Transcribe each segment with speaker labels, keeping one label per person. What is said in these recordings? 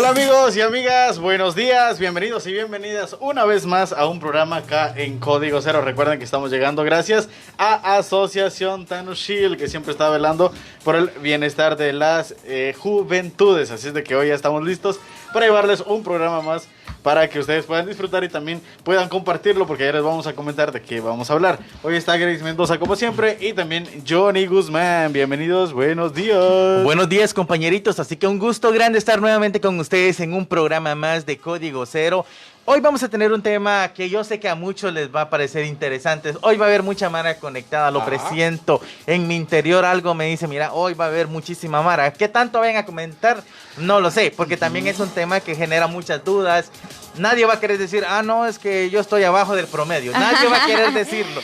Speaker 1: Hola amigos y amigas, buenos días, bienvenidos y bienvenidas una vez más a un programa acá en Código Cero. Recuerden que estamos llegando gracias a Asociación Tanushil, que siempre está velando por el bienestar de las juventudes. Así es de que hoy ya estamos listos para llevarles un programa más para que ustedes puedan disfrutar y también puedan compartirlo, porque ya les vamos a comentar de qué vamos a hablar. Hoy está Grace Mendoza como siempre y también Johnny Guzmán. Bienvenidos, buenos días.
Speaker 2: Buenos días, compañeritos, así que un gusto grande estar nuevamente con ustedes en un programa más de Código Cero. Hoy vamos a tener un tema que yo sé que a muchos les va a parecer interesante. Hoy va a haber mucha mara conectada, lo presiento. En mi interior algo me dice, mira, hoy va a haber muchísima mara. ¿Qué tanto vayan a comentar? No lo sé, porque también es un tema que genera muchas dudas. Nadie va a querer decir, no, es que yo estoy abajo del promedio. Nadie va a querer decirlo.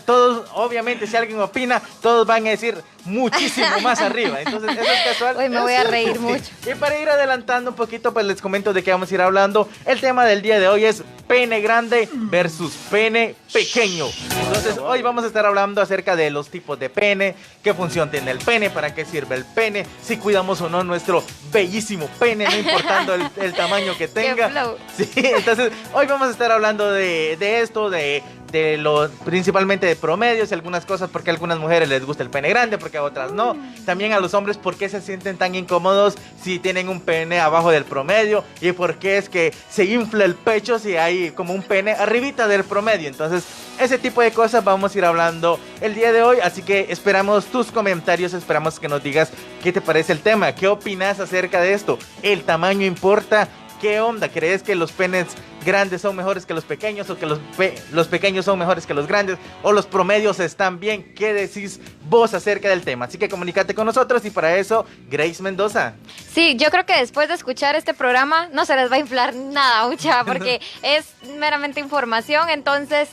Speaker 2: Todos, obviamente, si alguien opina, todos van a decir muchísimo más arriba. Entonces, eso es casual.
Speaker 3: Hoy me voy a reír mucho.
Speaker 2: Y para ir adelantando un poquito, pues les comento de qué vamos a ir hablando. El tema del día de hoy es pene grande versus pene pequeño. Entonces, hoy vamos a estar hablando acerca de los tipos de pene, qué función tiene el pene, para qué sirve el pene, si cuidamos o no nuestro bellísimo pene, no importando el tamaño que tenga.
Speaker 3: Qué flow.
Speaker 2: Sí, entonces, hoy vamos a estar hablando de esto, principalmente de promedios y algunas cosas, porque a algunas mujeres les gusta el pene grande, porque a otras no. También a los hombres, por qué se sienten tan incómodos si tienen un pene abajo del promedio, y por qué es que se infla el pecho si hay como un pene arribita del promedio. Entonces, ese tipo de cosas vamos a ir hablando el día de hoy, así que esperamos tus comentarios, esperamos que nos digas qué te parece el tema, qué opinas acerca de esto, el tamaño importa. ¿Qué onda? ¿Crees que los penes grandes son mejores que los pequeños, o que los pequeños son mejores que los grandes, o los promedios están bien? ¿Qué decís vos acerca del tema? Así que comunícate con nosotros, y para eso, Grace Mendoza.
Speaker 3: Sí, yo creo que después de escuchar este programa no se les va a inflar nada, mucha, porque es meramente información. Entonces,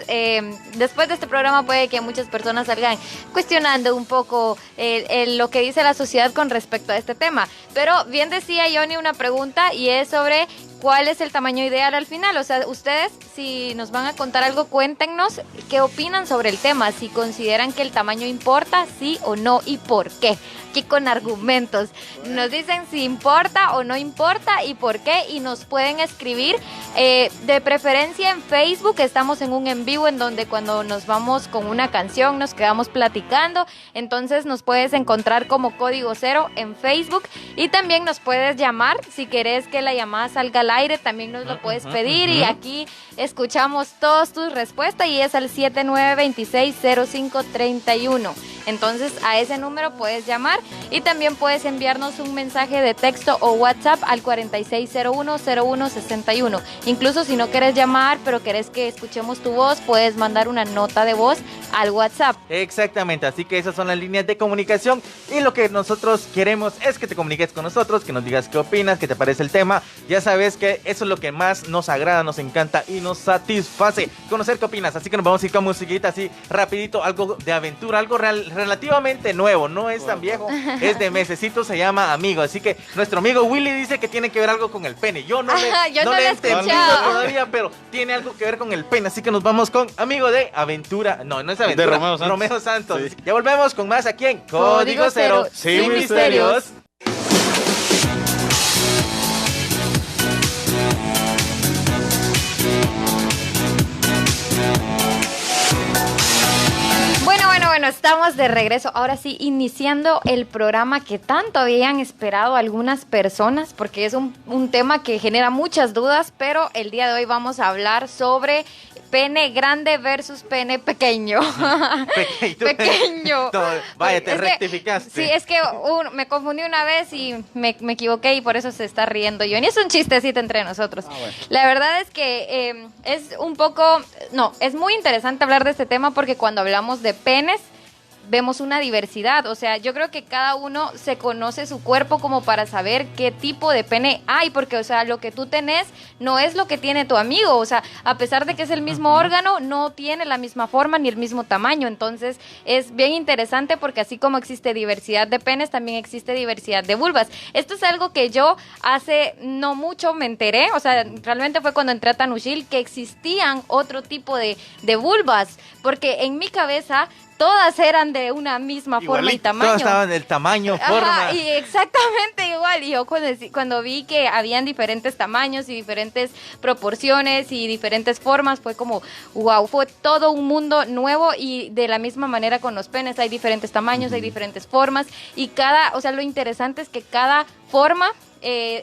Speaker 3: después de este programa puede que muchas personas salgan cuestionando un poco lo que dice la sociedad con respecto a este tema. Pero bien decía Johnny una pregunta, y es sobre ¿cuál es el tamaño ideal al final? O sea, ustedes, si nos van a contar algo, cuéntenos qué opinan sobre el tema, si consideran que el tamaño importa, sí o no, y por qué. Aquí con argumentos. Nos dicen si importa o no importa y por qué, y nos pueden escribir de preferencia en Facebook. Estamos en un en vivo en donde cuando nos vamos con una canción nos quedamos platicando. Entonces nos puedes encontrar como Código Cero en Facebook, y también nos puedes llamar si querés que la llamada salga al aire, también nos lo puedes pedir, y aquí escuchamos todas tus respuestas, y es al 7926-0531. Entonces a ese número puedes llamar, y también puedes enviarnos un mensaje de texto o WhatsApp al 46010161. Incluso si no quieres llamar pero querés que escuchemos tu voz, puedes mandar una nota de voz al WhatsApp.
Speaker 2: Exactamente, así que esas son las líneas de comunicación, y lo que nosotros queremos es que te comuniques con nosotros, que nos digas qué opinas, qué te parece el tema. Ya sabes que eso es lo que más nos agrada, nos encanta y nos satisface, conocer qué opinas. Así que nos vamos a ir con musiquita así rapidito, algo de aventura, algo relativamente nuevo, no es tan viejo, es de mesecitos, se llama Amigo. Así que nuestro amigo Willy dice que tiene que ver algo con el pene. Yo no le he entendido todavía, pero tiene algo que ver con el pene. Así que nos vamos con Amigo de Aventura. No es Aventura,
Speaker 1: de
Speaker 2: Romeo Santos.
Speaker 1: Sí.
Speaker 2: Ya volvemos con más aquí en Código Cero,
Speaker 1: sin misterios.
Speaker 3: Bueno, estamos de regreso. Ahora sí, iniciando el programa que tanto habían esperado algunas personas, porque es un tema que genera muchas dudas, pero el día de hoy vamos a hablar sobre pene grande versus pene pequeño. Pequeño.
Speaker 2: No, vaya, te rectificaste.
Speaker 3: Sí, es que me confundí una vez y me equivoqué, y por eso se está riendo Johnny. Es un chistecito entre nosotros. Bueno. La verdad es que es muy interesante hablar de este tema, porque cuando hablamos de penes vemos una diversidad. O sea, yo creo que cada uno se conoce su cuerpo como para saber qué tipo de pene hay, porque, o sea, lo que tú tenés no es lo que tiene tu amigo. O sea, a pesar de que es el mismo órgano, no tiene la misma forma ni el mismo tamaño. Entonces, es bien interesante, porque así como existe diversidad de penes, también existe diversidad de vulvas. Esto es algo que yo hace no mucho me enteré. O sea, realmente fue cuando entré a Tanushil que existían otro tipo de vulvas, porque en mi cabeza todas eran de una misma forma y tamaño.
Speaker 2: Todas estaban del tamaño, forma.
Speaker 3: Ajá, y exactamente igual. Y yo cuando vi que habían diferentes tamaños y diferentes proporciones y diferentes formas, fue como, wow, fue todo un mundo nuevo. Y de la misma manera con los penes, hay diferentes tamaños, hay diferentes formas. Y lo interesante es que cada forma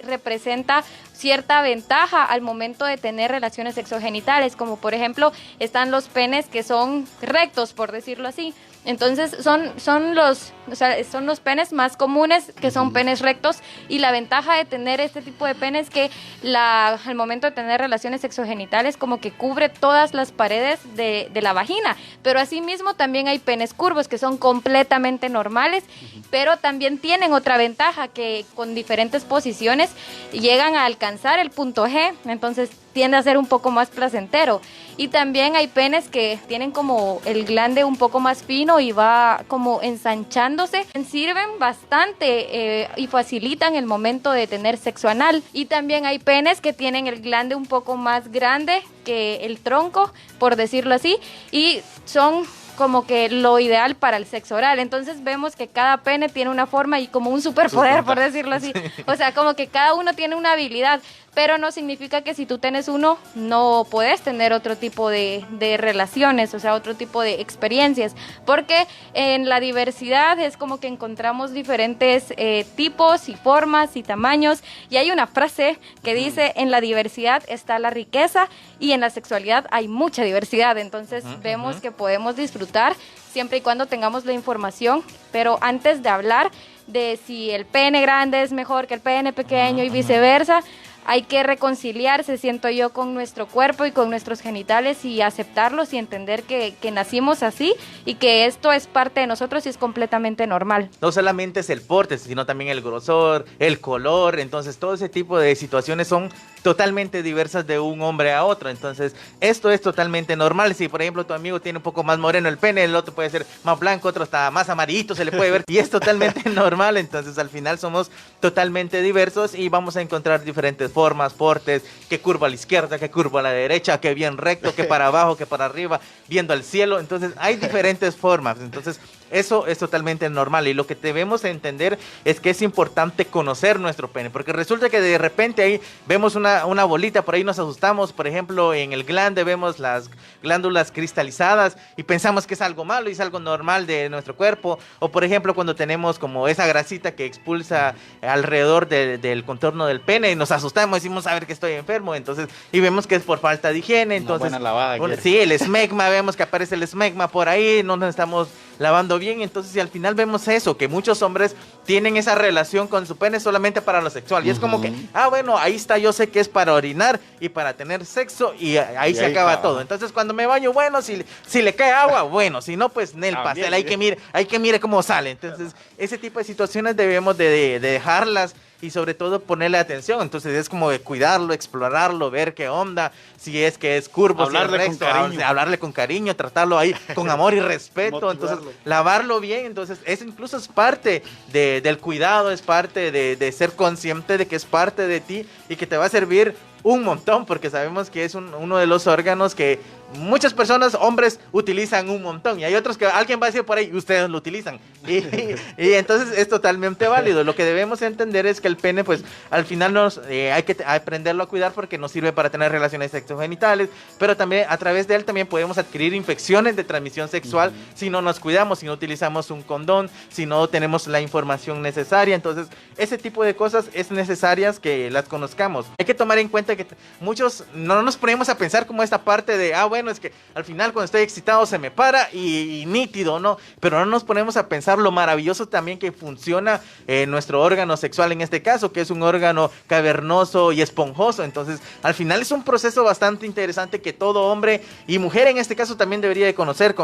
Speaker 3: representa cierta ventaja al momento de tener relaciones sexogenitales, como por ejemplo están los penes que son rectos, por decirlo así. Entonces son los penes más comunes, que son penes rectos, y la ventaja de tener este tipo de penes que al momento de tener relaciones sexogenitales como que cubre todas las paredes de la vagina. Pero asimismo también hay penes curvos que son completamente normales, pero también tienen otra ventaja, que con diferentes posiciones llegan a alcanzar el punto G, entonces tiende a ser un poco más placentero. Y también hay penes que tienen como el glande un poco más fino y va como ensanchándose. Sirven bastante y facilitan el momento de tener sexo anal. Y también hay penes que tienen el glande un poco más grande que el tronco, por decirlo así, y son como que lo ideal para el sexo oral. Entonces vemos que cada pene tiene una forma y como un superpoder, por decirlo así. O sea, como que cada uno tiene una habilidad, pero no significa que si tú tienes uno, no puedes tener otro tipo de relaciones, o sea, otro tipo de experiencias, porque en la diversidad es como que encontramos diferentes tipos y formas y tamaños, y hay una frase que dice, en la diversidad está la riqueza, y en la sexualidad hay mucha diversidad. Entonces vemos que podemos disfrutar siempre y cuando tengamos la información, pero antes de hablar de si el pene grande es mejor que el pene pequeño y viceversa, hay que reconciliarse, siento yo, con nuestro cuerpo y con nuestros genitales y aceptarlos y entender que nacimos así y que esto es parte de nosotros y es completamente normal.
Speaker 2: No solamente es el porte, sino también el grosor, el color. Entonces todo ese tipo de situaciones son totalmente diversas de un hombre a otro. Entonces esto es totalmente normal. Si por ejemplo tu amigo tiene un poco más moreno el pene, el otro puede ser más blanco, otro está más amarillito, se le puede ver, y es totalmente normal. Entonces al final somos totalmente diversos y vamos a encontrar diferentes formas, portes, que curva a la izquierda, que curva a la derecha, que bien recto, que para abajo, que para arriba, viendo al cielo. Entonces hay diferentes formas. Entonces eso es totalmente normal, y lo que debemos entender es que es importante conocer nuestro pene, porque resulta que de repente ahí vemos una bolita, por ahí nos asustamos. Por ejemplo, en el glande vemos las glándulas cristalizadas y pensamos que es algo malo y es algo normal de nuestro cuerpo. O por ejemplo, cuando tenemos como esa grasita que expulsa alrededor del contorno del pene y nos asustamos, decimos, a ver, que estoy enfermo. Entonces, y vemos que es por falta de higiene. Entonces,
Speaker 1: una buena lavada.
Speaker 2: Sí, el esmegma, vemos que aparece el esmegma por ahí, no nos estamos lavando bien. Entonces, y al final vemos eso, que muchos hombres tienen esa relación con su pene solamente para lo sexual. Y es como que, bueno, ahí está, yo sé que es para orinar y para tener sexo, y ahí se acaba todo. Entonces, cuando me baño, bueno, si le cae agua, bueno, si no, pues en el pastel, hay que mire cómo sale. Entonces, ese tipo de situaciones debemos de dejarlas y sobre todo ponerle atención. Entonces es como de cuidarlo, explorarlo, ver qué onda, si es que es curvo,
Speaker 1: hablarle
Speaker 2: si es
Speaker 1: con
Speaker 2: recto,
Speaker 1: cariño.
Speaker 2: hablarle con cariño, tratarlo ahí con amor y respeto.
Speaker 1: Motivarlo.
Speaker 2: Entonces lavarlo bien. Entonces eso incluso es parte del cuidado, es parte de ser consciente de que es parte de ti y que te va a servir un montón, porque sabemos que es uno de los órganos que muchas personas, hombres, utilizan un montón, y hay otros que alguien va a decir por ahí, ustedes lo utilizan, y entonces es totalmente válido. Lo que debemos entender es que el pene, pues al final hay que aprenderlo a cuidar, porque nos sirve para tener relaciones sexogenitales, pero también a través de él también podemos adquirir infecciones de transmisión sexual si no nos cuidamos, si no utilizamos un condón, si no tenemos la información necesaria. Entonces ese tipo de cosas es necesarias que las conozcamos. Hay que tomar en cuenta que muchos no nos ponemos a pensar como esta parte de, bueno, es que al final cuando estoy excitado se me para y nítido, ¿no? Pero no nos ponemos a pensar lo maravilloso también que funciona nuestro órgano sexual en este caso, que es un órgano cavernoso y esponjoso. Entonces, al final es un proceso bastante interesante que todo hombre y mujer en este caso también debería de conocer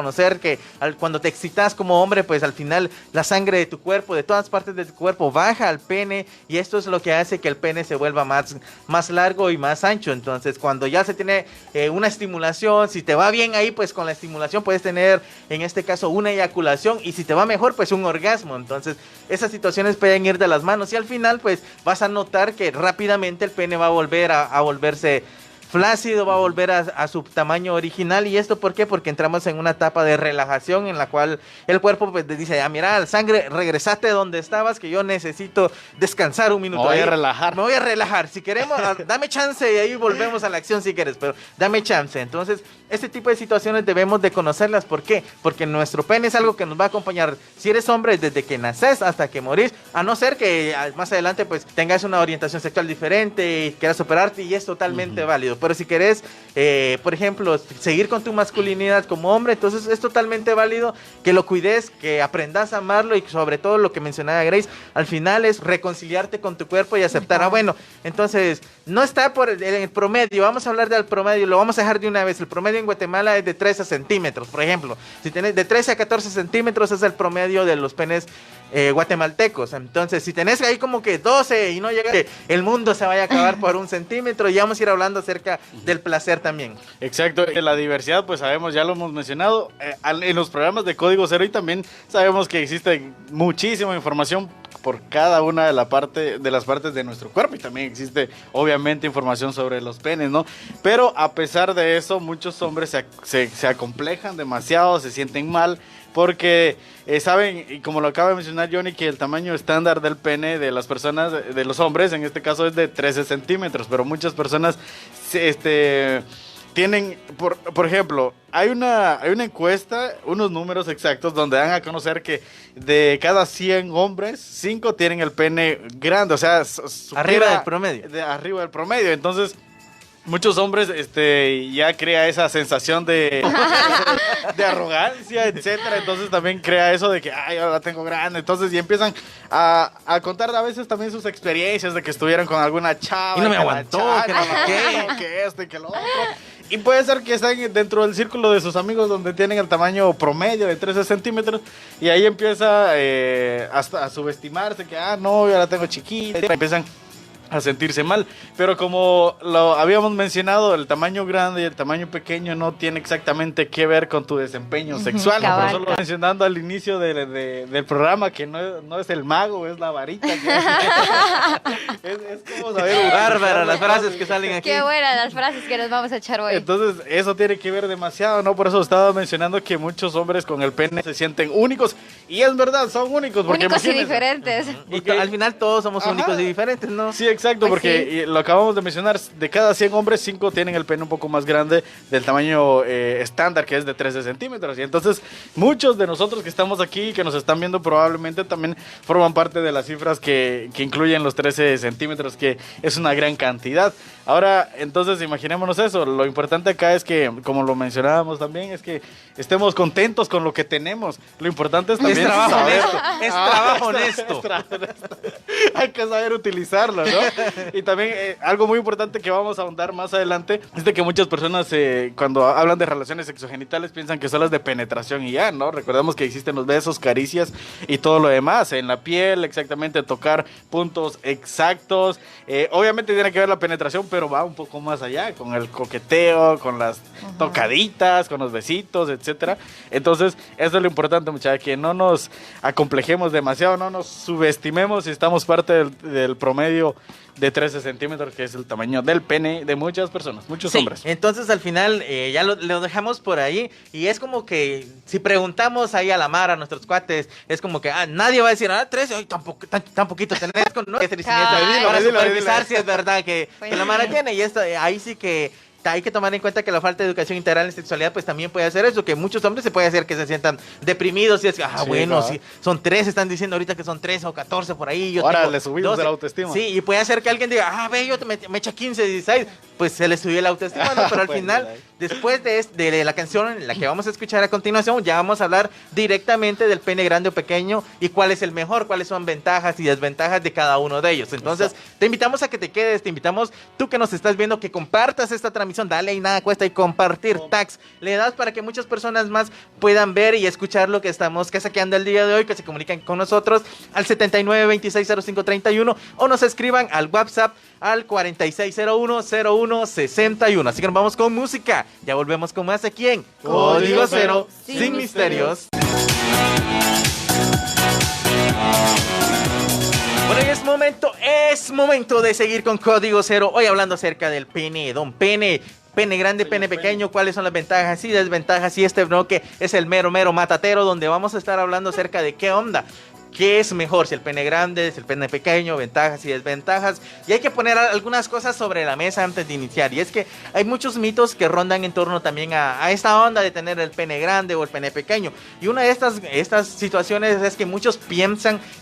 Speaker 2: que cuando te excitas como hombre, pues al final la sangre de tu cuerpo, de todas partes de tu cuerpo, baja al pene, y esto es lo que hace que el pene se vuelva más largo y más ancho. Entonces, cuando ya se tiene una estimulación, si te va bien ahí, pues con la estimulación puedes tener, en este caso, una eyaculación, y si te va mejor, pues un orgasmo. Entonces, esas situaciones pueden ir de las manos, y al final, pues vas a notar que rápidamente el pene va a volver a volverse flácido, va a volver a su tamaño original. ¿Y esto por qué? Porque entramos en una etapa de relajación en la cual el cuerpo pues, dice, ah, mira, sangre, regresaste donde estabas, que yo necesito descansar un minuto.
Speaker 1: Me voy a
Speaker 2: ahí.
Speaker 1: relajar.
Speaker 2: Me voy a relajar. Si queremos, dame chance y ahí volvemos a la acción si quieres, pero dame chance. Entonces, este tipo de situaciones debemos de conocerlas. ¿Por qué? Porque nuestro pene es algo que nos va a acompañar, si eres hombre, desde que naces hasta que morís, a no ser que más adelante pues tengas una orientación sexual diferente y quieras operarte, y es totalmente válido. Pero si querés, por ejemplo, seguir con tu masculinidad como hombre, entonces es totalmente válido que lo cuides, que aprendas a amarlo, y sobre todo lo que mencionaba Grace, al final es reconciliarte con tu cuerpo y aceptar, bueno, entonces no está por el promedio, vamos a hablar del promedio, lo vamos a dejar de una vez. El promedio en Guatemala es de 13 centímetros, por ejemplo. Si tenés de 13 a 14 centímetros es el promedio de los penes guatemaltecos. Entonces, si tenés ahí como que 12 y no llega, el mundo se vaya a acabar por 1 centímetro. Y vamos a ir hablando acerca del placer también.
Speaker 1: Exacto, la diversidad, pues sabemos, ya lo hemos mencionado en los programas de Código Cero, y también sabemos que existe muchísima información por cada una de las partes de nuestro cuerpo, y también existe obviamente información sobre los penes, ¿no? Pero a pesar de eso, muchos hombres se acomplejan demasiado, se sienten mal, porque saben, y como lo acaba de mencionar Johnny, que el tamaño estándar del pene de las personas, de los hombres, en este caso es de 13 centímetros, pero muchas personas tienen, por ejemplo, hay una encuesta, unos números exactos, donde dan a conocer que de cada 100 hombres, 5 tienen el pene grande, o sea,
Speaker 2: arriba del promedio.
Speaker 1: Arriba del promedio. Entonces, muchos hombres ya crea esa sensación de arrogancia, etcétera. Entonces también crea eso de que, ay, yo la tengo grande. Entonces, y empiezan a contar a veces también sus experiencias de que estuvieron con alguna chava
Speaker 2: y no me aguantó,
Speaker 1: que no me que esto y que lo otro. Y puede ser que estén dentro del círculo de sus amigos donde tienen el tamaño promedio de 13 centímetros, y ahí empieza a subestimarse, que, no, yo la tengo chiquita, y empiezan a sentirse mal. Pero como lo habíamos mencionado, el tamaño grande y el tamaño pequeño no tiene exactamente que ver con tu desempeño sexual, ¿no? Por eso lo mencionando al inicio del programa, que no es el mago, es la varita. Es como saber
Speaker 2: bárbaro las frases que salen aquí.
Speaker 3: Qué buenas las frases que nos vamos a echar hoy.
Speaker 1: Entonces eso tiene que ver demasiado, ¿no? Por eso estaba mencionando que muchos hombres con el pene se sienten únicos, y es verdad, son únicos, porque
Speaker 3: únicos y diferentes.
Speaker 2: Y al final todos somos únicos y diferentes, ¿no?
Speaker 1: Sí, exacto,
Speaker 3: Pues
Speaker 1: porque
Speaker 3: sí.
Speaker 1: Lo acabamos de mencionar, de cada 100 hombres, 5 tienen el pene un poco más grande del tamaño estándar, que es de 13 centímetros. Y entonces, muchos de nosotros que estamos aquí, que nos están viendo, probablemente también forman parte de las cifras que incluyen los 13 centímetros, que es una gran cantidad. Ahora, entonces, imaginémonos eso. Lo importante acá es que, como lo mencionábamos también, es que estemos contentos con lo que tenemos. Lo importante es también
Speaker 2: trabajo
Speaker 1: saber.
Speaker 2: honesto. Es trabajo honesto.
Speaker 1: Hay que saber utilizarlo, ¿no? Y también algo muy importante que vamos a ahondar más adelante es de que muchas personas cuando hablan de relaciones sexogenitales piensan que solo es de penetración y ya, ¿no? Recordemos que existen los besos, caricias y todo lo demás, en la piel, exactamente, tocar puntos exactos. Obviamente tiene que ver la penetración, pero va un poco más allá, con el coqueteo, con las tocaditas, con los besitos, etcétera. Entonces, eso es lo importante, muchachos, que no nos acomplejemos demasiado, no nos subestimemos, si estamos parte del promedio de 13 centímetros, que es el tamaño del pene de muchas personas, muchos hombres.
Speaker 2: Entonces al final ya lo dejamos por ahí, y es como que si preguntamos ahí a la Mara, a nuestros cuates, es como que nadie va a decir, 13, ay, tan poquito tenés, no hay para supervisar si es verdad que la Mara tiene, y esto ahí sí que hay que tomar en cuenta que la falta de educación integral en sexualidad pues también puede hacer eso, que muchos hombres se puede hacer que se sientan deprimidos y es que, si son 13, están diciendo ahorita que son 13 o 14 por ahí.
Speaker 1: Ahora le subimos la autoestima.
Speaker 2: Sí, y puede hacer que alguien diga, yo me echa 15, 16, pues se le subió la autoestima, ¿no? Pero al final, después de la canción en la que vamos a escuchar a continuación, ya vamos a hablar directamente del pene grande o pequeño y cuál es el mejor, cuáles son ventajas y desventajas de cada uno de ellos. Entonces, te invitamos a que te quedes, te invitamos, tú que nos estás viendo, que compartas esta transmisión. Dale, y nada cuesta, y compartir tags le das para que muchas personas más puedan ver y escuchar lo que estamos casaqueando el día de hoy, que se comuniquen con nosotros al 79260531 o nos escriban al WhatsApp al 46010161. Así que nos vamos con música, ya volvemos con más aquí en Código Cero sin misterios. Bueno, y es es momento de seguir con Código Cero. Hoy hablando acerca del pene, don Pene. Pene grande, pene pequeño, cuáles son las ventajas y desventajas. Y este bloque es el mero matatero, donde vamos a estar hablando acerca de qué onda. ¿Qué es mejor? Si el pene grande, si el pene pequeño, ventajas y desventajas. Y hay que poner algunas cosas sobre la mesa antes de iniciar. Y es que hay muchos mitos que rondan en torno también a esta onda de tener el pene grande o el pene pequeño. Y una de estas situaciones es que muchos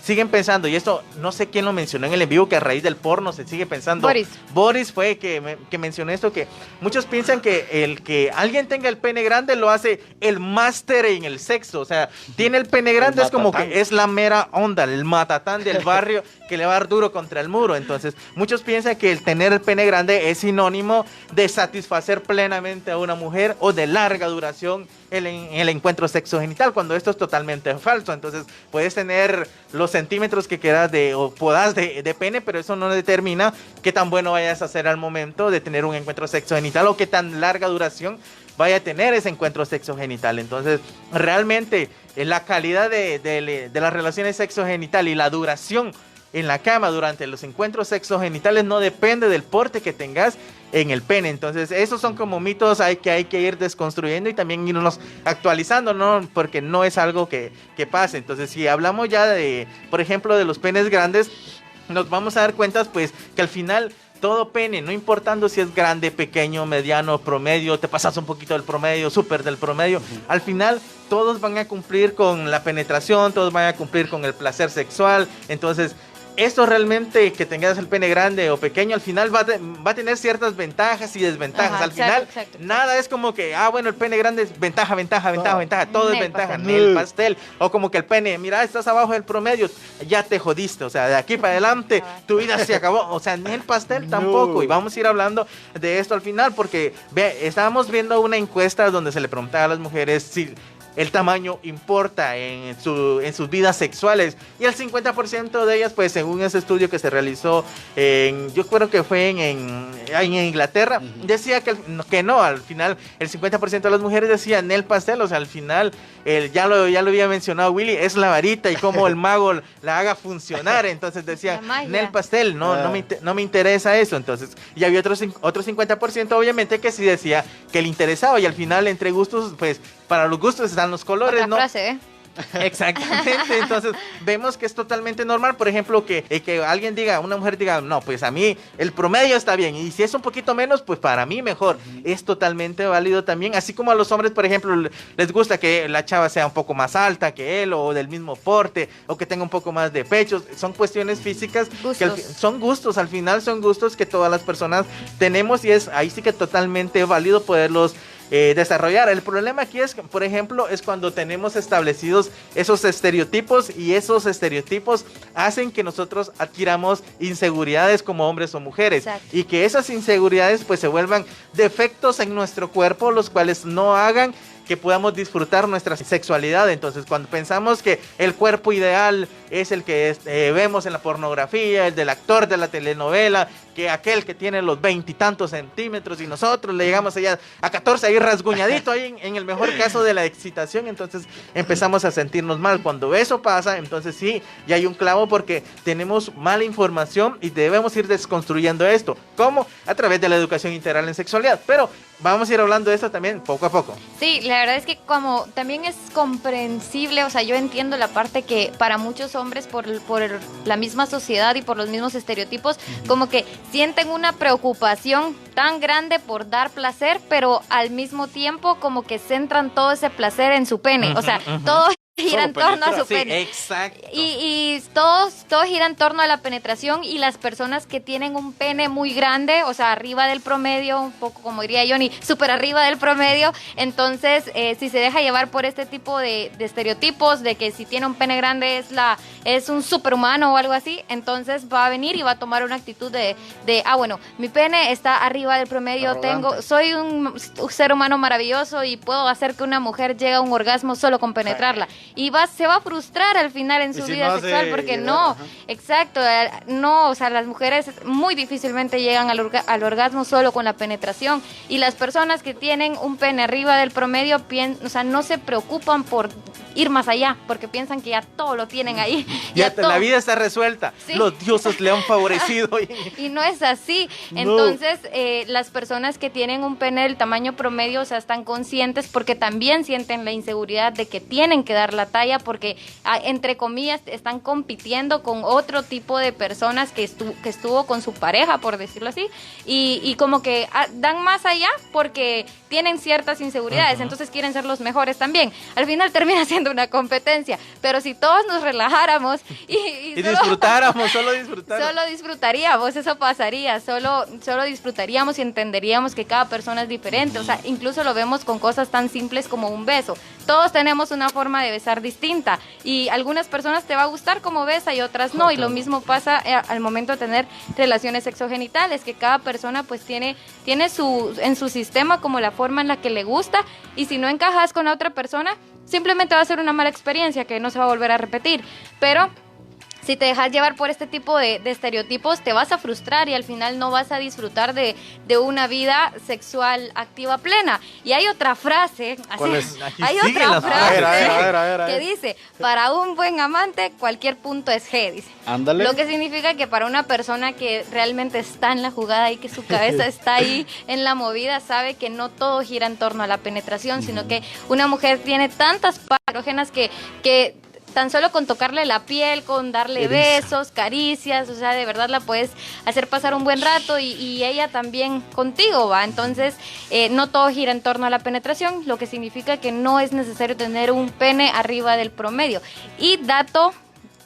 Speaker 2: siguen pensando, y esto no sé quién lo mencionó en el en vivo, que a raíz del porno se sigue pensando. Boris fue que mencionó esto, que muchos piensan que el que alguien tenga el pene grande lo hace el máster en el sexo. O sea, tiene el pene grande, es como que es la mera onda, el matatán del barrio que le va a dar duro contra el muro. Entonces muchos piensan que el tener el pene grande es sinónimo de satisfacer plenamente a una mujer o de larga duración en el encuentro sexogenital, cuando esto es totalmente falso. Entonces puedes tener los centímetros que quieras o podas de pene, pero eso no determina qué tan bueno vayas a hacer al momento de tener un encuentro sexogenital o qué tan larga duración vaya a tener ese encuentro sexogenital. Entonces realmente la calidad de las relaciones sexogenitales y la duración en la cama durante los encuentros sexogenitales no depende del porte que tengas en el pene. Entonces esos son como mitos que hay que ir desconstruyendo y también irnos actualizando, ¿no? Porque no es algo que pase. Entonces si hablamos ya de, por ejemplo, de los penes grandes, nos vamos a dar cuenta pues que al final todo pene, no importando si es grande, pequeño, mediano, promedio, te pasas un poquito del promedio, súper del promedio, al final todos van a cumplir con la penetración, todos van a cumplir con el placer sexual. Entonces esto realmente, que tengas el pene grande o pequeño, al final va a tener ciertas ventajas y desventajas. Ajá, al final, nada es como que, bueno, el pene grande es ventaja, todo es ventaja, en el pastel. O como que el pene, mira, estás abajo del promedio, ya te jodiste, o sea, de aquí para adelante, tu vida se acabó. O sea, ni el pastel tampoco. Y vamos a ir hablando de esto al final, porque estábamos viendo una encuesta donde se le preguntaba a las mujeres si el tamaño importa en sus vidas sexuales, y el 50% de ellas, pues según ese estudio que se realizó yo creo que fue en Inglaterra, decía que no, al final el 50% de las mujeres decían el pastel. O sea, al final ya lo había mencionado Willy, es la varita y cómo el mago la haga funcionar. Entonces decían el pastel, no me interesa eso. Entonces, y había otro 50% obviamente que sí decía que le interesaba, y al final entre gustos, pues para los gustos están los colores.
Speaker 3: Otra frase, ¿eh?
Speaker 2: Exactamente. Entonces vemos que es totalmente normal, por ejemplo, que alguien diga, una mujer diga, no, pues a mí el promedio está bien, y si es un poquito menos, pues para mí mejor. Es totalmente válido también, así como a los hombres, por ejemplo, les gusta que la chava sea un poco más alta que él, o del mismo porte, o que tenga un poco más de pechos. Son cuestiones físicas, son gustos, al final son gustos que todas las personas tenemos, y es ahí sí que totalmente válido poderlos desarrollar. El problema aquí es, por ejemplo, es cuando tenemos establecidos esos estereotipos, y esos estereotipos hacen que nosotros adquiramos inseguridades como hombres o mujeres. Exacto. Y que esas inseguridades pues se vuelvan defectos en nuestro cuerpo, los cuales no hagan que podamos disfrutar nuestra sexualidad. Entonces, cuando pensamos que el cuerpo ideal es el que vemos en la pornografía, el del actor de la telenovela, que aquel que tiene los 20 y tantos centímetros, y nosotros le llegamos allá a 14 ahí rasguñadito, ahí en el mejor caso de la excitación, entonces empezamos a sentirnos mal. Cuando eso pasa, entonces sí, ya hay un clavo, porque tenemos mala información y debemos ir desconstruyendo esto. ¿Cómo? A través de la educación integral en sexualidad. Pero vamos a ir hablando de esto también poco a poco.
Speaker 3: Sí, la verdad es que como también es comprensible, o sea, yo entiendo la parte que para muchos hombres por la misma sociedad y por los mismos estereotipos, como que sienten una preocupación tan grande por dar placer, pero al mismo tiempo como que centran todo ese placer en su pene. O sea, todo gira en torno a su pene.
Speaker 2: Exacto.
Speaker 3: Y todo gira en torno a la penetración, y las personas que tienen un pene muy grande, o sea, arriba del promedio, un poco como diría Johnny, súper arriba del promedio, entonces si se deja llevar por este tipo de estereotipos de que si tiene un pene grande es un superhumano o algo así, entonces va a venir y va a tomar una actitud de bueno, mi pene está arriba del promedio, soy un ser humano maravilloso y puedo hacer que una mujer llegue a un orgasmo solo con penetrarla. Y se va a frustrar al final en su vida sexual, porque exacto, no, o sea, las mujeres muy difícilmente llegan al orgasmo solo con la penetración, y las personas que tienen un pene arriba del promedio, o sea, no se preocupan por ir más allá, porque piensan que ya todo lo tienen ahí.
Speaker 2: Ya
Speaker 3: todo.
Speaker 2: la vida está resuelta.
Speaker 3: Sí.
Speaker 2: Los dioses le han favorecido.
Speaker 3: Y no es así.
Speaker 1: No.
Speaker 3: Entonces, las personas que tienen un pene del tamaño promedio, o sea, están conscientes porque también sienten la inseguridad de que tienen que dar la talla porque, entre comillas, están compitiendo con otro tipo de personas que estuvo con su pareja, por decirlo así, y como que dan más allá porque tienen ciertas inseguridades, entonces quieren ser los mejores también. Al final termina siendo una competencia, pero si todos nos relajáramos y solo
Speaker 2: disfrutáramos, solo
Speaker 3: disfrutaríamos, eso pasaría, solo disfrutaríamos y entenderíamos que cada persona es diferente, o sea, incluso lo vemos con cosas tan simples como un beso. Todos tenemos una forma de besar distinta y algunas personas te va a gustar como besa y otras no, y lo mismo pasa al momento de tener relaciones sexogenitales, que cada persona pues tiene en su sistema como la forma en la que le gusta, y si no encajas con la otra persona, simplemente va a ser una mala experiencia que no se va a volver a repetir, pero si te dejas llevar por este tipo de estereotipos, te vas a frustrar y al final no vas a disfrutar de una vida sexual activa plena. Y hay otra frase,
Speaker 1: ¿Cuál es?
Speaker 3: Hay otra frase
Speaker 1: A ver.
Speaker 3: que dice, para un buen amante, cualquier punto es G, dice.
Speaker 1: Ándale.
Speaker 3: Lo que significa que para una persona que realmente está en la jugada y que su cabeza está ahí en la movida, sabe que no todo gira en torno a la penetración, sino que una mujer tiene tantas partes erógenas que tan solo con tocarle la piel, con darle besos, caricias, o sea, de verdad la puedes hacer pasar un buen rato y ella también contigo, ¿va? Entonces, no todo gira en torno a la penetración, lo que significa que no es necesario tener un pene arriba del promedio. Y dato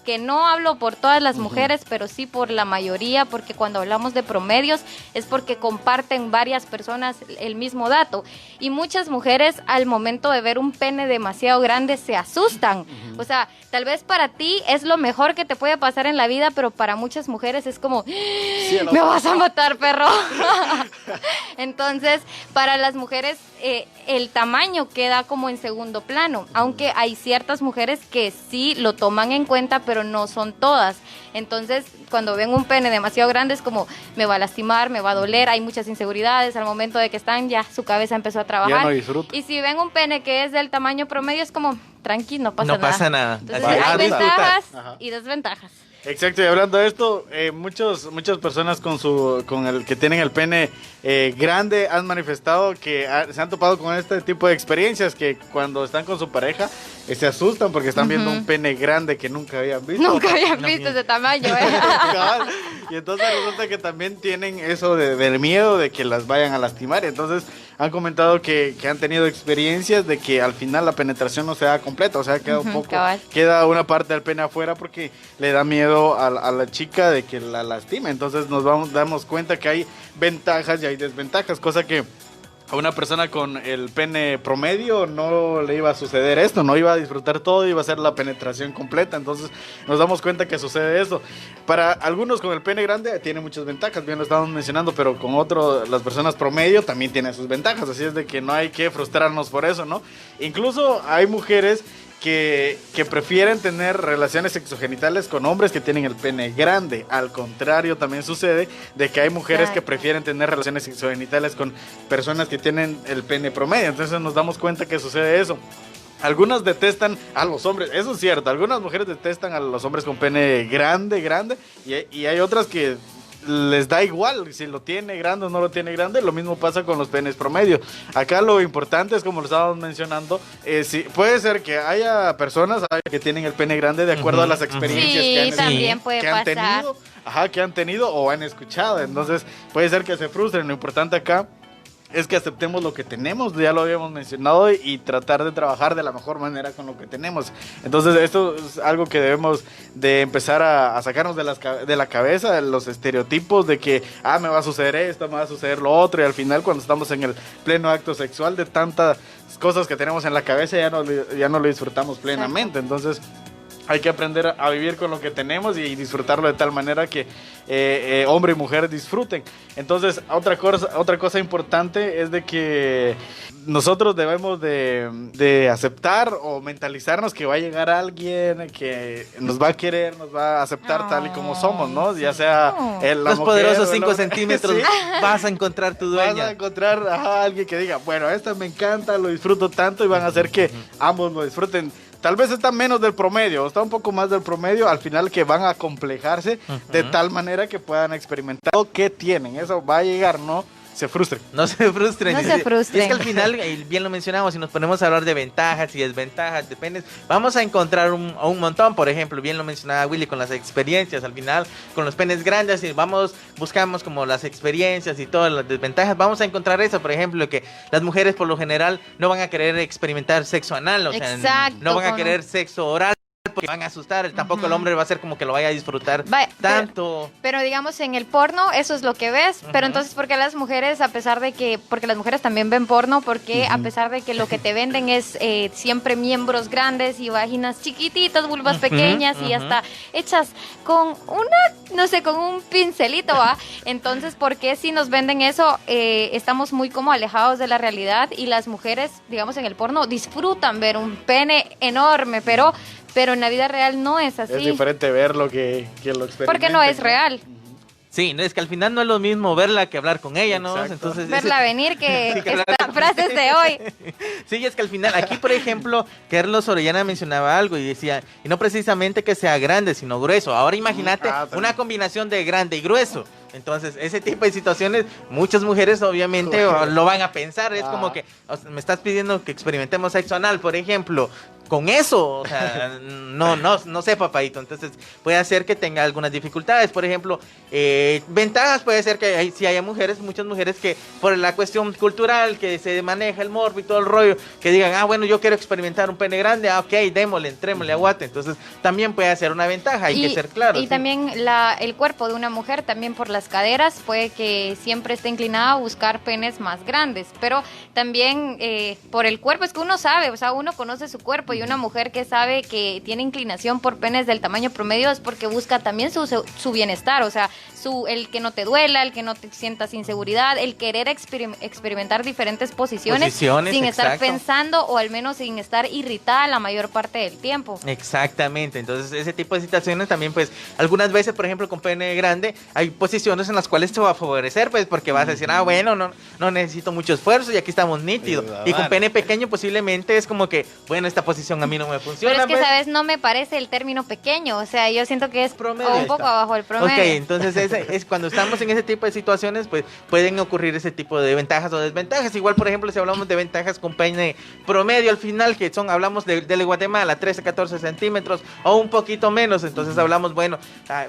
Speaker 3: que no hablo por todas las mujeres, pero sí por la mayoría, porque cuando hablamos de promedios es porque comparten varias personas el mismo dato. Y muchas mujeres al momento de ver un pene demasiado grande se asustan. O sea, tal vez para ti es lo mejor que te puede pasar en la vida, pero para muchas mujeres es como, me vas a matar, perro. Entonces, para las mujeres el tamaño queda como en segundo plano, aunque hay ciertas mujeres que sí lo toman en cuenta, pero no son todas. Entonces, cuando ven un pene demasiado grande es como, me va a lastimar, me va a doler, hay muchas inseguridades, al momento de que están ya su cabeza empezó a trabajar.
Speaker 1: Ya no disfruto.
Speaker 3: Y si ven un pene que es del tamaño promedio es como, tranqui, no pasa nada. Entonces,
Speaker 2: Así,
Speaker 3: hay ventajas
Speaker 1: Ajá.
Speaker 3: y desventajas.
Speaker 1: Exacto, y hablando de esto, muchas personas con el que tienen el pene grande han manifestado que se han topado con este tipo de experiencias, que cuando están con su pareja se asustan porque están viendo un pene grande que nunca habían visto.
Speaker 3: Nunca habían visto ese tamaño,
Speaker 1: Cabal. Y entonces resulta que también tienen eso del miedo de que las vayan a lastimar, y entonces han comentado que han tenido experiencias de que al final la penetración no se da completa, o sea, queda un poco,
Speaker 3: cabal.
Speaker 1: queda una parte del pene afuera porque le da miedo a la chica de que la lastime. Entonces damos cuenta que hay ventajas y hay desventajas, cosa que a una persona con el pene promedio no le iba a suceder esto, no iba a disfrutar todo, iba a ser la penetración completa. Entonces nos damos cuenta que sucede eso. Para algunos con el pene grande tiene muchas ventajas, bien lo estamos mencionando, pero con las personas promedio también tienen sus ventajas, así es de que no hay que frustrarnos por eso, ¿no? Incluso hay mujeres que prefieren tener relaciones sexogenitales con hombres que tienen el pene grande. Al contrario, también sucede de que hay mujeres que prefieren tener relaciones sexogenitales con personas que tienen el pene promedio. Entonces nos damos cuenta que sucede eso. Algunas detestan a los hombres, eso es cierto, algunas mujeres detestan a los hombres con pene grande, y hay otras que les da igual si lo tiene grande o no lo tiene grande. Lo mismo pasa con los penes promedio. Acá lo importante es, como lo estábamos mencionando, puede ser que haya personas que tienen el pene grande de acuerdo a las experiencias que han tenido o han escuchado. Entonces puede ser que se frustren. Lo importante acá es que aceptemos lo que tenemos, ya lo habíamos mencionado, y tratar de trabajar de la mejor manera con lo que tenemos. Entonces esto es algo que debemos de empezar a sacarnos de la cabeza, los estereotipos de que me va a suceder esto, me va a suceder lo otro, y al final cuando estamos en el pleno acto sexual, de tantas cosas que tenemos en la cabeza, ya no lo disfrutamos plenamente. Entonces hay que aprender a vivir con lo que tenemos y disfrutarlo de tal manera que hombre y mujer disfruten. Entonces, otra cosa importante es de que nosotros debemos de aceptar o mentalizarnos que va a llegar alguien que nos va a querer, nos va a aceptar tal y como somos, ¿no? Ya sea
Speaker 2: los poderosos 5 centímetros, ¿sí? Vas a encontrar tu dueña.
Speaker 1: Vas a encontrar a alguien que diga, bueno, esta me encanta, lo disfruto tanto, y van a hacer que ambos lo disfruten tal vez está menos del promedio, está un poco más del promedio, al final que van a complejarse de tal manera que puedan experimentar lo que tienen. Eso va a llegar, ¿no? Se frustren.
Speaker 2: No se frustren.
Speaker 3: No se frustren.
Speaker 2: Es que al final, bien lo mencionamos, si nos ponemos a hablar de ventajas y desventajas, depende, vamos a encontrar un montón. Por ejemplo, bien lo mencionaba Willy con las experiencias, al final, con los penes grandes, y buscamos como las experiencias y todas las desventajas, vamos a encontrar eso, por ejemplo, que las mujeres por lo general no van a querer experimentar sexo anal, o sea,
Speaker 3: Exacto,
Speaker 2: no van a querer sexo oral, porque van a asustar, tampoco el hombre va a ser como que lo vaya a disfrutar tanto.
Speaker 3: Pero digamos en el porno eso es lo que ves, pero entonces ¿por qué las mujeres, a pesar de que, porque las mujeres también ven porno, porque a pesar de que lo que te venden es siempre miembros grandes y vaginas chiquititas, vulvas pequeñas y hasta hechas con no sé, con un pincelito, ¿va? Entonces, ¿por qué si nos venden eso estamos muy como alejados de la realidad y las mujeres, digamos en el porno, disfrutan ver un pene enorme, pero en la vida real no es así.
Speaker 1: Es diferente verlo que lo experimentar.
Speaker 3: Porque no es real.
Speaker 2: Sí, es que al final no es lo mismo verla que hablar con ella, ¿no?
Speaker 1: Exacto.
Speaker 2: Entonces,
Speaker 3: Verla venir que
Speaker 2: Sí, que
Speaker 3: esta frase es de hoy.
Speaker 2: Sí, es que al final, aquí por ejemplo, Carlos Orellana mencionaba algo y decía, y no precisamente que sea grande, sino grueso. Ahora imagínate una combinación de grande y grueso. Entonces, ese tipo de situaciones, muchas mujeres obviamente lo van a pensar. Es como que me estás pidiendo que experimentemos sexo anal, por ejemplo. Con eso, o sea, no sé, papadito. Entonces, puede hacer que tenga algunas dificultades. Por ejemplo, ventajas puede ser que si haya muchas mujeres que por la cuestión cultural, que se maneja el morbo y todo el rollo, que digan, bueno, yo quiero experimentar un pene grande, ok, démosle, entrémosle, aguate. Entonces, también puede ser una ventaja, hay que ser claro.
Speaker 3: Y
Speaker 2: ¿sí?
Speaker 3: también el cuerpo de una mujer, también por las caderas, puede que siempre esté inclinada a buscar penes más grandes, pero también por el cuerpo, es que uno sabe, o sea, uno conoce su cuerpo, y una mujer que sabe que tiene inclinación por penes del tamaño promedio es porque busca también su bienestar, o sea, el que no te duela, el que no te sientas inseguridad, el querer experimentar diferentes posiciones sin estar pensando o al menos sin estar irritada la mayor parte del tiempo.
Speaker 2: Exactamente, entonces ese tipo de situaciones también, pues, algunas veces, por ejemplo, con pene grande, hay posiciones en las cuales te va a favorecer, pues, porque vas a decir, bueno, no necesito mucho esfuerzo y aquí estamos nítidos. Y con pene pequeño posiblemente es como que, bueno, esta posición a mí no me funciona.
Speaker 3: Pero es que,
Speaker 2: pues.
Speaker 3: ¿sabes? No me parece el término pequeño, o sea, yo siento que es
Speaker 2: promedio,
Speaker 3: un poco abajo del promedio.
Speaker 2: Ok, entonces es cuando estamos en ese tipo de situaciones, pues pueden ocurrir ese tipo de ventajas o desventajas. Igual, por ejemplo, si hablamos de ventajas con pene promedio al final, que hablamos de Guatemala, 13, 14 centímetros o un poquito menos, entonces hablamos, bueno,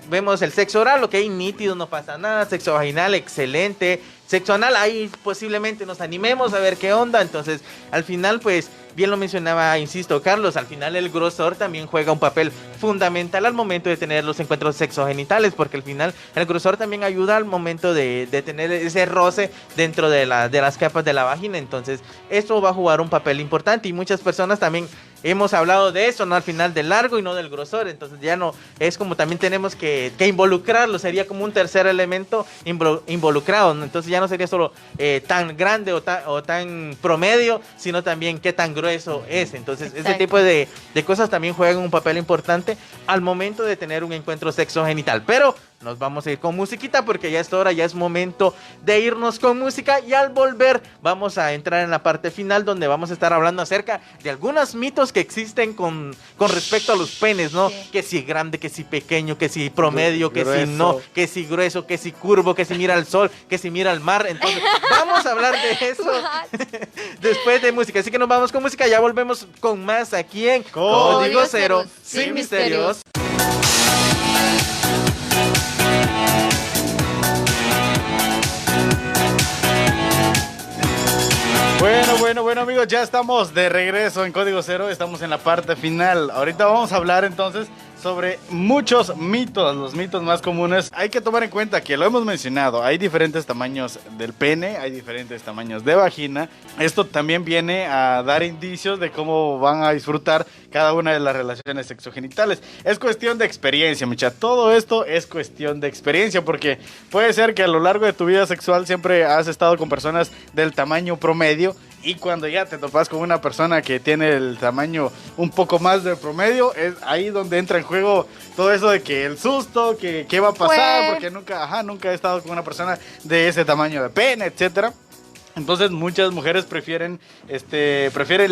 Speaker 2: vemos el sexo oral, ok, nítido, no pasa nada, sexo vaginal, excelente, sexo anal, ahí posiblemente nos animemos a ver qué onda. Entonces, al final, pues, bien lo mencionaba, insisto, Carlos, al final el grosor también juega un papel fundamental al momento de tener los encuentros sexogenitales, porque al final el grosor también ayuda al momento de tener ese roce dentro de las capas de la vagina. Entonces, eso va a jugar un papel importante, y muchas personas también hemos hablado de eso, ¿no? Al final del largo y no del grosor. Entonces ya no, es como también tenemos que involucrarlo, sería como un tercer elemento involucrado, ¿no? Entonces ya no sería solo tan grande o tan promedio, sino también qué tan grueso es. Entonces ese tipo de cosas también juegan un papel importante al momento de tener un encuentro sexogenital. Pero nos vamos a ir con musiquita porque ya es hora, ya es momento de irnos con música, y al volver vamos a entrar en la parte final donde vamos a estar hablando acerca de algunos mitos que existen con respecto a los penes, ¿no? Sí. Que si grande, que si pequeño, que si promedio, que si no, que si grueso, que si curvo, que si mira al sol, que si mira al mar. Entonces vamos a hablar de eso después de música, así que nos vamos con música, ya volvemos con más aquí en Código Cero, sin misterios.
Speaker 1: Bueno amigos, ya estamos de regreso en Código Cero, estamos en la parte final. Ahorita vamos a hablar entonces sobre muchos mitos, los mitos más comunes. Hay que tomar en cuenta que lo hemos mencionado, hay diferentes tamaños del pene, hay diferentes tamaños de vagina. Esto también viene a dar indicios de cómo van a disfrutar cada una de las relaciones sexogenitales. Es cuestión de experiencia, mucha. Todo esto es cuestión de experiencia, porque puede ser que a lo largo de tu vida sexual siempre has estado con personas del tamaño promedio, y cuando ya te topas con una persona que tiene el tamaño un poco más del promedio, es ahí donde entra en juego todo eso de que el susto, que qué va a pasar, porque nunca he estado con una persona de ese tamaño de pene, etcétera. Entonces muchas mujeres prefieren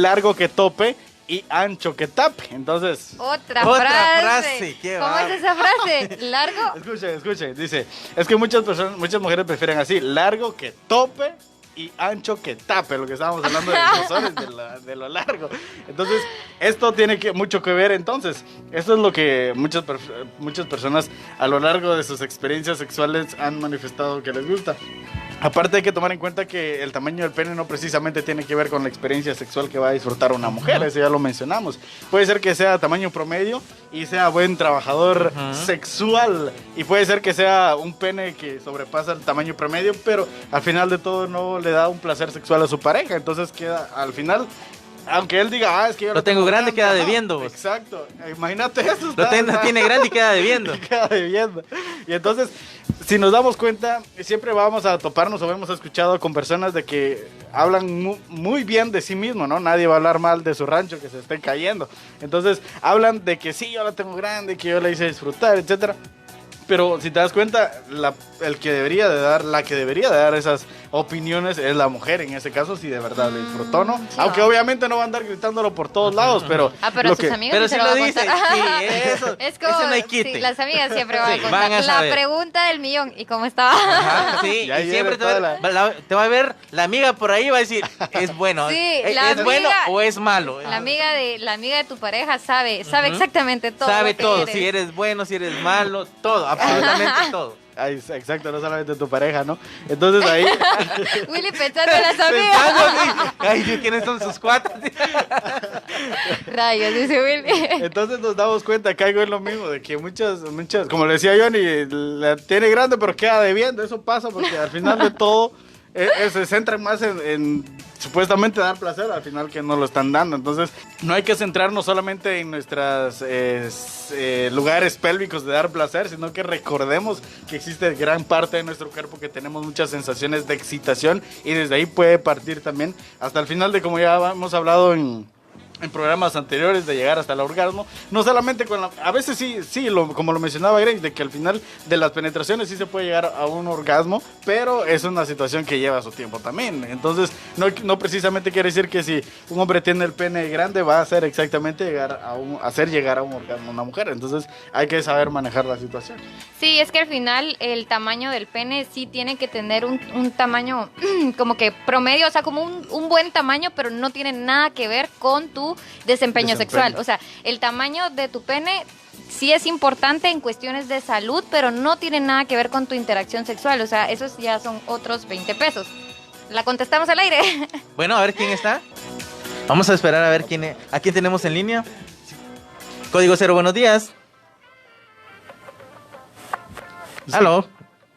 Speaker 1: largo que tope, y ancho que tape. Entonces,
Speaker 3: Otra
Speaker 2: frase,
Speaker 3: frase.
Speaker 2: qué
Speaker 3: ¿Cómo
Speaker 2: bárbaro.
Speaker 3: es esa frase? ¿Largo?
Speaker 1: escuchen, dice, es que muchas mujeres prefieren así, largo que tope y ancho que tape, lo que estábamos hablando de los grosores, de lo largo. Entonces, esto tiene mucho que ver, entonces, esto es lo que muchas personas a lo largo de sus experiencias sexuales han manifestado que les gusta. Aparte hay que tomar en cuenta que el tamaño del pene no precisamente tiene que ver con la experiencia sexual que va a disfrutar una mujer, eso ya lo mencionamos. Puede ser que sea tamaño promedio y sea buen trabajador sexual, y puede ser que sea un pene que sobrepasa el tamaño promedio, pero al final de todo no le da un placer sexual a su pareja, entonces queda al final... Aunque él diga, es que yo
Speaker 2: lo tengo grande, queda
Speaker 1: ajá,
Speaker 2: debiendo.
Speaker 1: Exacto, imagínate eso.
Speaker 2: Tiene grande y queda debiendo.
Speaker 1: Queda debiendo. Y entonces, si nos damos cuenta, siempre vamos a toparnos o hemos escuchado con personas de que hablan muy bien de sí mismo, ¿no? Nadie va a hablar mal de su rancho que se esté cayendo. Entonces, hablan de que sí, yo la tengo grande, que yo la hice disfrutar, etcétera. Pero si te das cuenta, la que debería de dar esas opiniones es la mujer, en ese caso, si de verdad le disfrutó, ¿no?
Speaker 3: Sí,
Speaker 1: Aunque
Speaker 3: va.
Speaker 1: obviamente no va a andar gritándolo por todos lados, pero...
Speaker 3: Pero
Speaker 1: lo
Speaker 3: sus
Speaker 1: que-
Speaker 3: amigos
Speaker 2: Pero
Speaker 3: sí
Speaker 2: si
Speaker 3: se
Speaker 2: lo
Speaker 3: van a
Speaker 2: dice,
Speaker 3: contar.
Speaker 2: sí, eso,
Speaker 3: Es como,
Speaker 2: eso no hay
Speaker 3: sí,
Speaker 2: quite.
Speaker 3: las amigas siempre van
Speaker 2: Sí,
Speaker 3: a contar.
Speaker 2: van a
Speaker 3: La
Speaker 2: saber.
Speaker 3: pregunta del millón, ¿y cómo estaba?
Speaker 2: Ajá, sí,
Speaker 1: Ya
Speaker 2: y siempre
Speaker 1: viene
Speaker 2: te va a ver la amiga por ahí, va a decir, es bueno,
Speaker 3: Sí, la
Speaker 2: es bueno
Speaker 3: amiga-
Speaker 2: o es malo.
Speaker 3: La amiga de tu pareja sabe exactamente todo.
Speaker 2: Sabe
Speaker 3: lo que
Speaker 2: todo,
Speaker 3: eres.
Speaker 2: si eres bueno, si eres malo, todo, absolutamente todo.
Speaker 1: Ay, exacto, no solamente tu pareja, ¿no? Entonces ahí...
Speaker 3: Willy pensando en las amigas.
Speaker 2: Pensando así, ay, Dios, ¿quiénes son sus cuatas?
Speaker 3: Rayos, dice Willy.
Speaker 1: Entonces nos damos cuenta, caigo en lo mismo, de que muchas, como le decía Johnny, la tiene grande pero queda debiendo. Eso pasa porque al final de todo se centran más en supuestamente dar placer, al final que no lo están dando. Entonces no hay que centrarnos solamente en nuestros lugares pélvicos de dar placer, sino que recordemos que existe gran parte de nuestro cuerpo que tenemos muchas sensaciones de excitación, y desde ahí puede partir también hasta el final de, como ya hemos hablado en programas anteriores, de llegar hasta el orgasmo. No solamente con a veces sí, como lo mencionaba Grace, de que al final de las penetraciones sí se puede llegar a un orgasmo, pero es una situación que lleva su tiempo también. Entonces no precisamente quiere decir que si un hombre tiene el pene grande va a hacer exactamente hacer llegar a un orgasmo a una mujer. Entonces hay que saber manejar la situación.
Speaker 3: Sí, es que al final el tamaño del pene sí tiene que tener un tamaño como que promedio, o sea, como un buen tamaño, pero no tiene nada que ver con tu desempeño sexual. O sea, el tamaño de tu pene sí es importante en cuestiones de salud, pero no tiene nada que ver con tu interacción sexual. O sea, esos ya son otros 20 pesos. ¿La contestamos al aire?
Speaker 2: Bueno, a ver quién está. Vamos a esperar a ver a quién tenemos en línea. Código 0, buenos días. Aló.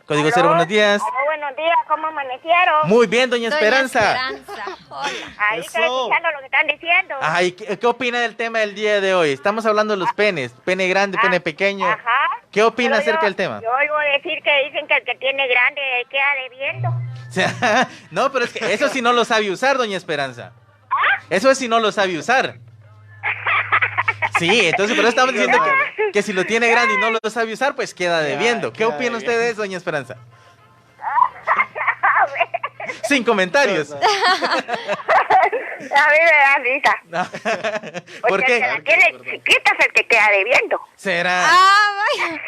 Speaker 2: Código 0, buenos días.
Speaker 4: Aló, buenos días, ¿cómo amanecieron?
Speaker 2: Muy bien, doña
Speaker 3: Doña
Speaker 2: Esperanza.
Speaker 3: Hola.
Speaker 4: Ahí estoy escuchando lo que están diciendo.
Speaker 2: Ay, ¿qué opina del tema del día de hoy? Estamos hablando de los penes, pene grande, pene pequeño.
Speaker 4: Ajá.
Speaker 2: ¿Qué opina
Speaker 4: Pero
Speaker 2: acerca
Speaker 4: yo-
Speaker 2: del tema?
Speaker 4: Yo oigo decir que dicen que el que tiene grande queda debiendo.
Speaker 2: O sea, no, pero es que eso sí no lo sabe usar, doña Esperanza. Eso es si no lo sabe usar. Sí, entonces por eso estamos diciendo que si lo tiene grande y no lo sabe usar, pues queda debiendo. ¿Qué
Speaker 1: queda
Speaker 2: opina usted
Speaker 1: debiendo.
Speaker 2: de eso, doña Esperanza? Sin comentarios.
Speaker 4: A mí me da risa.
Speaker 2: ¿Por
Speaker 4: Porque el que
Speaker 2: qué?
Speaker 4: la tiene chiquita es el que queda debiendo.
Speaker 2: ¿Será?
Speaker 3: Vaya.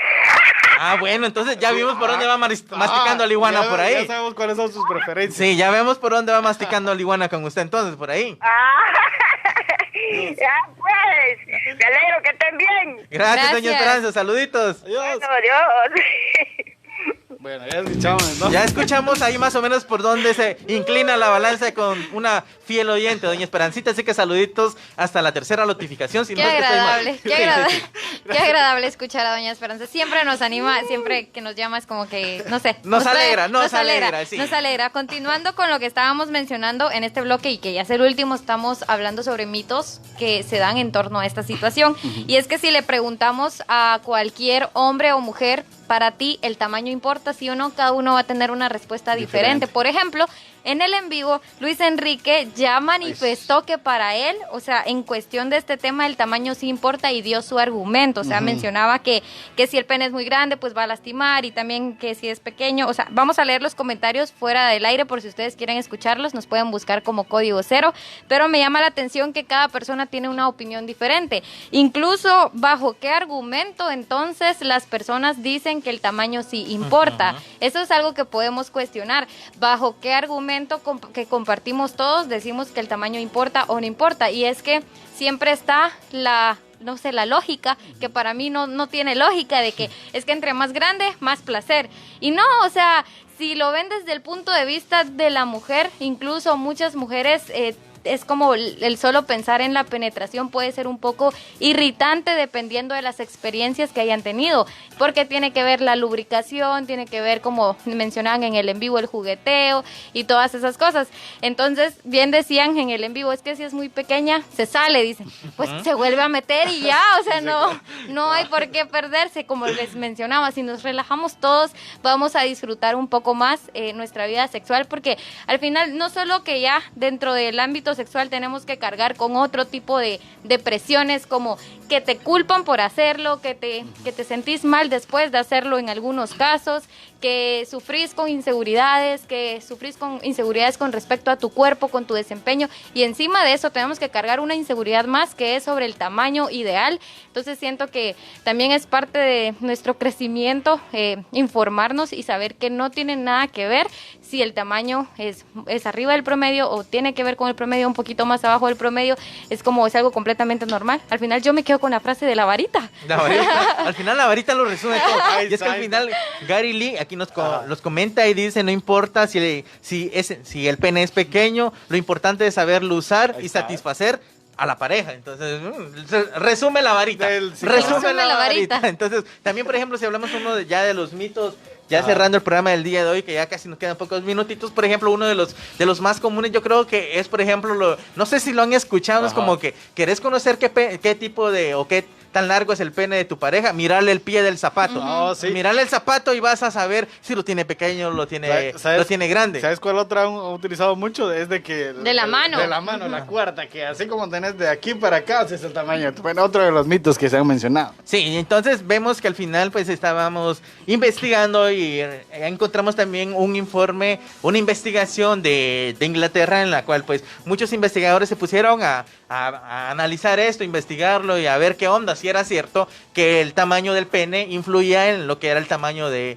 Speaker 2: Ah, bueno, entonces ya vimos por dónde va masticando la iguana por
Speaker 1: Ya
Speaker 2: ahí.
Speaker 1: sabemos cuáles son sus preferencias.
Speaker 2: Sí, ya vemos por dónde va masticando la iguana con usted entonces, por ahí.
Speaker 4: Ya pues, me alegro que estén bien.
Speaker 2: Gracias, doña
Speaker 3: Gracias.
Speaker 2: Esperanza, saluditos.
Speaker 1: Adiós.
Speaker 4: Bueno, Dios.
Speaker 1: Bueno, ya escuchamos, ¿no?
Speaker 2: Ya escuchamos ahí más o menos por dónde se inclina la balanza con una fiel oyente, doña Esperancita, así que saluditos hasta la tercera notificación. Si
Speaker 3: Qué
Speaker 2: no es que estoy mal.
Speaker 3: agradable,
Speaker 2: Sí,
Speaker 3: qué agradable,
Speaker 2: sí, sí.
Speaker 3: qué agradable escuchar a doña Esperanza. Siempre nos anima, siempre que nos llama es como que, no sé.
Speaker 2: Nos
Speaker 3: trae-
Speaker 2: alegra, nos alegra, sí.
Speaker 3: Nos alegra. Continuando con lo que estábamos mencionando en este bloque y que ya es el último, estamos hablando sobre mitos que se dan en torno a esta situación. Y es que si le preguntamos a cualquier hombre o mujer, para ti el tamaño importa, sí o no, cada uno va a tener una respuesta diferente.
Speaker 1: Diferente.
Speaker 3: Por ejemplo, en el en vivo, Luis Enrique ya manifestó que para él, o sea, en cuestión de este tema, el tamaño sí importa y dio su argumento. O sea, mencionaba que si el pene es muy grande, pues va a lastimar, y también que si es pequeño. O sea, vamos a leer los comentarios fuera del aire por si ustedes quieren escucharlos, nos pueden buscar como Código Cero, pero me llama la atención que cada persona tiene una opinión diferente. Incluso, ¿bajo qué argumento entonces las personas dicen que el tamaño sí importa? Eso es algo que podemos cuestionar. ¿Bajo qué argumento que compartimos todos decimos que el tamaño importa o no importa? Y es que siempre está la lógica, que para mí no tiene lógica, de que es que entre más grande, más placer. Y no, o sea, si lo ven desde el punto de vista de la mujer, incluso muchas mujeres es como el solo pensar en la penetración puede ser un poco irritante dependiendo de las experiencias que hayan tenido, porque tiene que ver la lubricación, tiene que ver, como mencionaban en el en vivo, el jugueteo y todas esas cosas. Entonces, bien decían en el en vivo, es que si es muy pequeña, se sale, dicen, pues se vuelve a meter y ya, o sea, no hay por qué perderse. Como les mencionaba, si nos relajamos todos, vamos a disfrutar un poco más nuestra vida sexual, porque al final no solo que ya dentro del ámbito sexual tenemos que cargar con otro tipo de presiones, como que te culpan por hacerlo, que te sentís mal después de hacerlo en algunos casos, que sufrís con inseguridades, con respecto a tu cuerpo, con tu desempeño, y encima de eso tenemos que cargar una inseguridad más, que es sobre el tamaño ideal. Entonces siento que también es parte de nuestro crecimiento informarnos y saber que no tiene nada que ver si el tamaño es arriba del promedio o tiene que ver con el promedio, un poquito más abajo del promedio. Es algo completamente normal. Al final yo me quedo con la frase de la varita.
Speaker 2: La varita. Al final la varita lo resume todo. Y es que al final Gary Lee aquí nos comenta y dice, no importa si el pene es pequeño, lo importante es saberlo usar y satisfacer a la pareja. Entonces, resume la varita. Resume la varita. Entonces, también, por ejemplo, si hablamos ya de los mitos, ya cerrando el programa del día de hoy, que ya casi nos quedan pocos minutitos, por ejemplo, uno de los más comunes, yo creo que es, por ejemplo, no sé si lo han escuchado, es como que querés conocer qué tipo de, o qué tan largo es el pene de tu pareja, mirarle el pie del zapato.
Speaker 1: Sí.
Speaker 2: Mirarle el zapato y vas a saber si lo tiene pequeño o lo tiene grande.
Speaker 1: ¿Sabes cuál otra han utilizado mucho? Es de que...
Speaker 3: De la mano.
Speaker 1: De la mano, la cuarta, que así como tenés de aquí para acá, ese es el tamaño. Bueno, otro de los mitos que se han mencionado.
Speaker 2: Sí, entonces vemos que al final pues estábamos investigando y encontramos también un informe, una investigación de Inglaterra, en la cual pues muchos investigadores se pusieron a analizar esto, investigarlo y a ver qué onda, si era cierto que el tamaño del pene influía en lo que era el tamaño de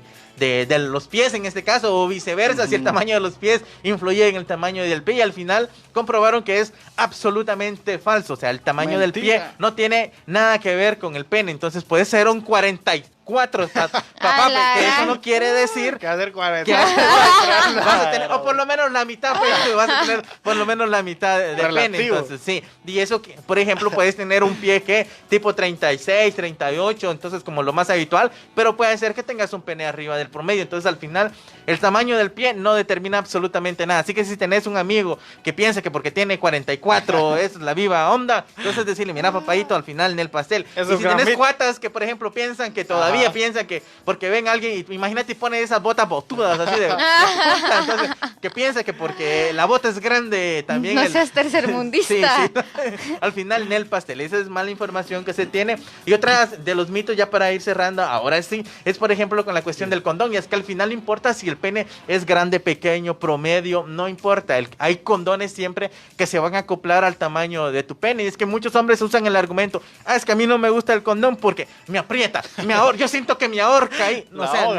Speaker 2: los pies en este caso, o viceversa, si el tamaño de los pies influye en el tamaño del pie, y al final comprobaron que es absolutamente falso. O sea, el tamaño del pie no tiene nada que ver con el pene. Entonces puede ser un 44, papá, que eso no quiere decir
Speaker 1: que hacer 40.
Speaker 2: Vas a tener, o por lo menos la mitad, pues, vas a tener por lo menos la mitad de pene. Entonces, sí. Y eso, por ejemplo, puedes tener un pie que tipo 36, 38, entonces como lo más habitual, pero puede ser que tengas un pene arriba del promedio. Entonces, al final, el tamaño del pie no determina absolutamente nada. Así que si tenés un amigo que piensa que porque tiene 44 es la viva onda, entonces decirle, mira, papadito, al final en el pastel.
Speaker 1: Eso
Speaker 2: y si tenés cuatas que, por ejemplo, piensan que todavía piensan que porque ven a alguien, y imagínate, y pone esas botas botudas así de punta, entonces, que piensa que porque la bota es grande también.
Speaker 3: No seas tercermundista.
Speaker 2: Sí. Al final en el pastel, esa es mala información que se tiene. Y otra de los mitos, ya para ir cerrando, ahora sí, es por ejemplo con la cuestión del condón, y es que al final no importa si el pene es grande, pequeño, promedio, no importa. Hay condones siempre que se van a acoplar al tamaño de tu pene, y es que muchos hombres usan el argumento, es que a mí no me gusta el condón porque me aprieta, me ahorca, yo siento que me ahorca ahí. O sea,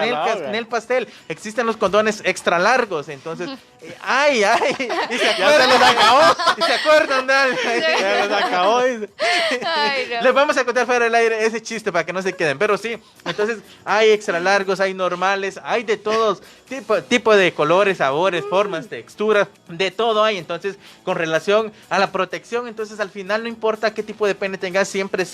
Speaker 2: en el pastel existen los condones extra largos, entonces, ay, y se acuerdan,
Speaker 1: ya se los acabó.
Speaker 2: y se acuerdan,
Speaker 1: Ya los acabó.
Speaker 3: Ay, no.
Speaker 2: les vamos a contar fuera del aire ese chiste para que no se queden, pero sí, entonces hay extra largos, hay normales, hay de todos tipo de colores, sabores, formas, texturas, de todo hay. Entonces, con relación a la protección, entonces al final no importa qué tipo de pene tengas, siempre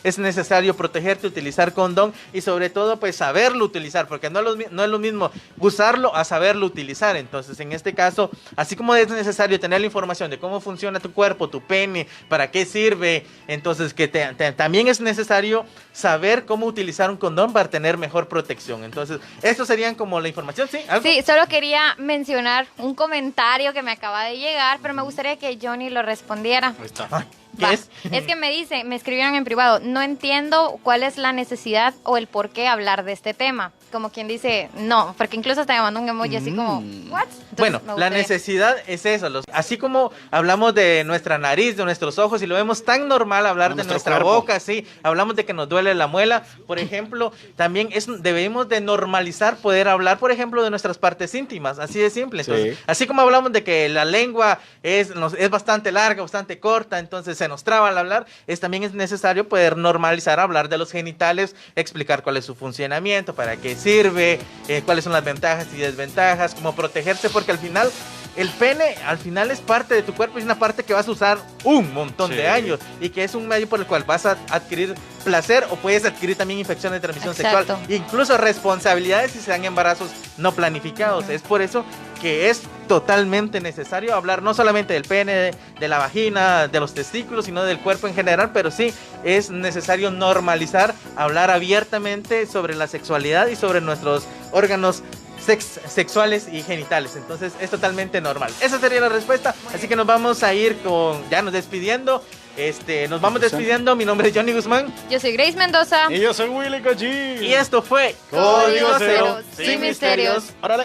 Speaker 2: es necesario protegerte, utilizar condón, y sobre todo pues saberlo utilizar, porque no es lo mismo usarlo a saberlo utilizar. Entonces en este caso, así como es necesario tener la información de cómo funciona tu cuerpo, tu pene, para qué sirve, entonces que también es necesario saber cómo utilizar un condón para tener mejor protección. Entonces, estos serían como la información, ¿sí? ¿Algo?
Speaker 3: Sí, solo quería mencionar un comentario que me acaba de llegar, pero me gustaría que Johnny lo respondiera.
Speaker 1: Ahí está.
Speaker 2: ¿Qué
Speaker 3: Va.
Speaker 2: es?
Speaker 3: Es que me escribieron en privado, no entiendo cuál es la necesidad o el por qué hablar de este tema. Como quien dice, no, porque incluso hasta me mandó un emoji así como, ¿what? Entonces,
Speaker 2: Bueno,
Speaker 3: me
Speaker 2: la
Speaker 3: gustaría-
Speaker 2: necesidad es eso. Así como hablamos de nuestra nariz, de nuestros ojos, y lo vemos tan normal hablar
Speaker 1: De
Speaker 2: de
Speaker 1: nuestro
Speaker 2: nuestra
Speaker 1: cuerpo.
Speaker 2: boca, sí, hablamos de que nos duele la muela, por ejemplo, también debemos de normalizar poder hablar, por ejemplo, de nuestras partes íntimas, así de simple. Entonces,
Speaker 1: Sí.
Speaker 2: así como hablamos de que la lengua es bastante larga, bastante corta, entonces se nos traba al hablar, también es necesario poder normalizar hablar de los genitales, explicar cuál es su funcionamiento, para qué sirve, cuáles son las ventajas y desventajas, cómo protegerse, porque al final el pene al final es parte de tu cuerpo, es una parte que vas a usar un montón
Speaker 1: Sí.
Speaker 2: de años y que es un medio por el cual vas a adquirir placer o puedes adquirir también infecciones de transmisión
Speaker 3: Exacto.
Speaker 2: sexual, incluso responsabilidades si se dan embarazos no planificados. Es por eso que es totalmente necesario hablar no solamente del pene, de la vagina, de los testículos, sino del cuerpo en general, pero sí es necesario normalizar, hablar abiertamente sobre la sexualidad y sobre nuestros órganos sexuales y genitales. Entonces es totalmente normal. Esa sería la respuesta. Así que nos vamos a ir ya nos despidiendo. Nos vamos despidiendo. Mi nombre es Johnny Guzmán.
Speaker 3: Yo soy Grace Mendoza.
Speaker 1: Y yo soy Willy Cochín.
Speaker 2: Y esto fue
Speaker 1: Código
Speaker 3: Cero,
Speaker 1: Cero,
Speaker 3: sin misterios.
Speaker 1: Órale.